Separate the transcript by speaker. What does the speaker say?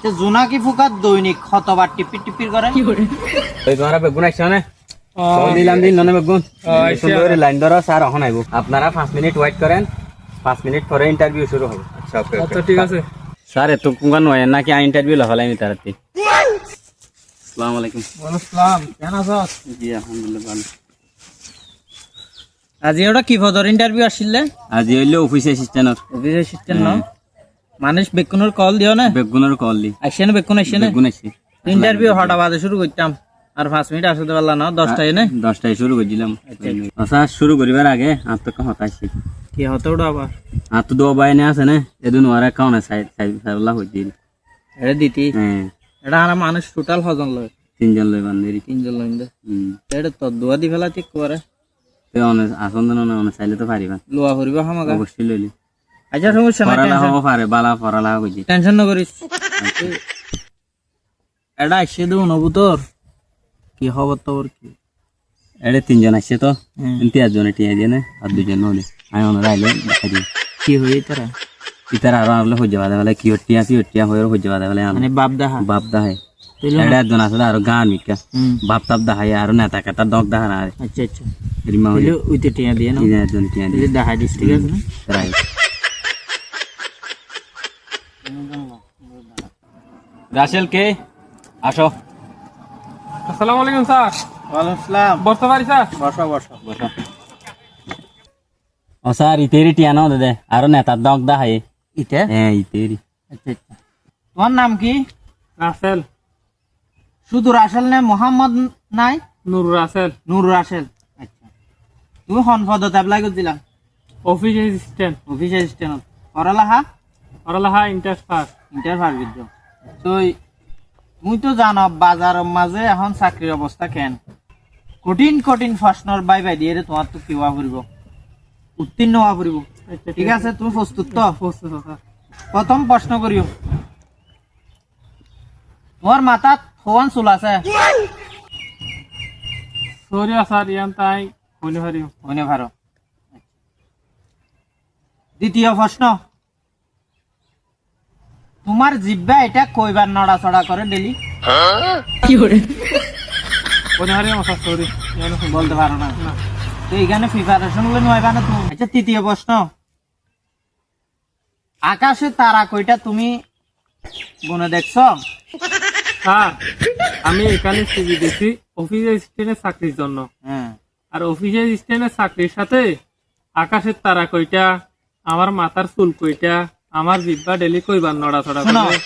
Speaker 1: আচ্ছা জোনাকি ফুকার দৈনিক কতবার টিপি টিপির করে
Speaker 2: ওই তোমার বেগুন আসছে না দিলাম দিন ননে বেগুন সুন্দর লাইন ধরো স্যার এখন আইব আপনারা 5 মিনিট ওয়েট করেন 5 মিনিট পরে ইন্টারভিউ শুরু হবে
Speaker 3: আচ্ছা ঠিক আছে
Speaker 2: স্যার এত কোন নয় নাকি ইন্টারভিউ লাগালাম তারাতে আসসালামু আলাইকুম
Speaker 1: ওয়ালাইকুম কেন আছো
Speaker 2: জি আলহামদুলিল্লাহ ভালো
Speaker 1: আজি ওটা কি পদর ইন্টারভিউ আসছিলে
Speaker 2: আজি হইলো অফিস অ্যাসিস্ট্যান্ট
Speaker 1: ন মানুষ বেকুনের কল দিও না
Speaker 2: বেগুনের কল দি
Speaker 1: আসছে না বেকুন আসছে না
Speaker 2: বেগুন আসছে
Speaker 1: ইন্টারভিউ হঠাৎ বাজে শুরু করতাম আর 5 মিনিট আসতে পারলা না 10টায় না
Speaker 2: 10টায় শুরু করছিলাম আচ্ছা শুরু করিবার আগে আর তো হতাইছি
Speaker 1: কি হতো ওটা আবার
Speaker 2: আর তো দো বাইনে আছে না এদিন ওরা কাউনে সাইড সাইডলা হই দিল
Speaker 1: এটা দিতি
Speaker 2: হ্যাঁ
Speaker 1: এটা আর মানুষ টোটাল হজন লয়
Speaker 2: 3 জন লই বান্ধেরি
Speaker 1: 3 জন লইন্দে এটা তো দোয়া দি ফেলা ঠিক করে
Speaker 2: তে অনে আসন না অনে চাইলে তো পারিবা
Speaker 1: লোয়া করিবা হামাগা
Speaker 2: অবশ্যই লইলি
Speaker 1: আচ্ছা সমস্যা নাই
Speaker 2: পড়ালা হবো পারে বালা পড়ালা কইছি
Speaker 1: টেনশন না করিস এটা আসছে দেব নবু তোর কি খবর তোর কি
Speaker 2: এড়ে 3 জন আসছে তো 3 জন টিয়া দিয়ে না আর 2 জন হলে আমি অনে রাইলে দেখা দিই
Speaker 1: কি হই তারা
Speaker 2: ইতার আর আমলে হই যাবা বলে কি হটিয়া হয়ে হই যাবা বলে
Speaker 1: মানে বাপ দা
Speaker 2: হয় এড়ে জন আছে আর গান মিকা বাপ তাপ দা হয় আর নেতা কাটা দক দা না
Speaker 1: আচ্ছা আচ্ছা
Speaker 2: রিমা হইলো
Speaker 1: উইতে টিয়া দিয়ে না
Speaker 2: 3 জন টিয়া দিয়ে
Speaker 1: দেখা দিস ঠিক আছে না
Speaker 2: রাইট রাসেল কে আসো
Speaker 3: আসসালামু আলাইকুম স্যার
Speaker 1: ওয়ালাইকুম আসসালাম
Speaker 3: বসতে পারি স্যার
Speaker 1: বসো বসো
Speaker 2: বসো ও স্যার ইতেরি টিয়া নাও দে আর নেতা দক দা হয়
Speaker 1: ইতে
Speaker 2: হ্যাঁ ইতেরি
Speaker 1: আচ্ছা আচ্ছা তোমার নাম কি
Speaker 3: রাসেল
Speaker 1: শুধু রাসেল না মোহাম্মদ নাই
Speaker 3: নূর রাসেল
Speaker 1: নূর রাসেল আচ্ছা তুমি কোন পদত অ্যাপ্লাই করছিলা
Speaker 3: অফিস অ্যাসিস্ট্যান্ট
Speaker 1: অফিস অ্যাসিস্ট্যান্ট পড়ালেখা
Speaker 3: পড়ালেখা ইন্টার ফার্স্ট
Speaker 1: ইন্টার পারবিদ্য তো মুই তো জানো বাজারের মাঝে এখন চাকরির অবস্থা কেন কঠিন কঠিন প্রশ্নর বাই দিয়ে তোমার তো কি হওয়া পড়ব উত্তীর্ণ হওয়া পড়ব ঠিক আছে তুমি প্রস্তুত তো প্রথম প্রশ্ন করিও তোমার মাথাত ফোন চুল আছে
Speaker 3: সরি স্যার ইয়ান তাই কইলে পারিও
Speaker 1: মনে ভারো দ্বিতীয় প্রশ্ন তোমার জিব্বা এটা কইবার নড়াচড়া করে ডেলি
Speaker 3: কইলে পারিও স্যার সরি
Speaker 1: বলতে পারো না তো এখানে প্রিপারেশন গুলো নয় না তুমি আচ্ছা তৃতীয় প্রশ্ন আকাশে তারা কয়টা তুমি গুনে দেখছো
Speaker 3: স্যার আমি এখানে সিভি দিছি অফিস অ্যাসিস্ট্যান্টের চাকরির জন্য
Speaker 1: হ্যাঁ
Speaker 3: আর অফিস অ্যাসিস্ট্যান্টের চাকরির সাথে আকাশের তারা কয়টা আমার মাথার চুল কয়টা আমার জিব্বা ডেলি কইবার নড়াচড়া
Speaker 1: শোনো
Speaker 3: করে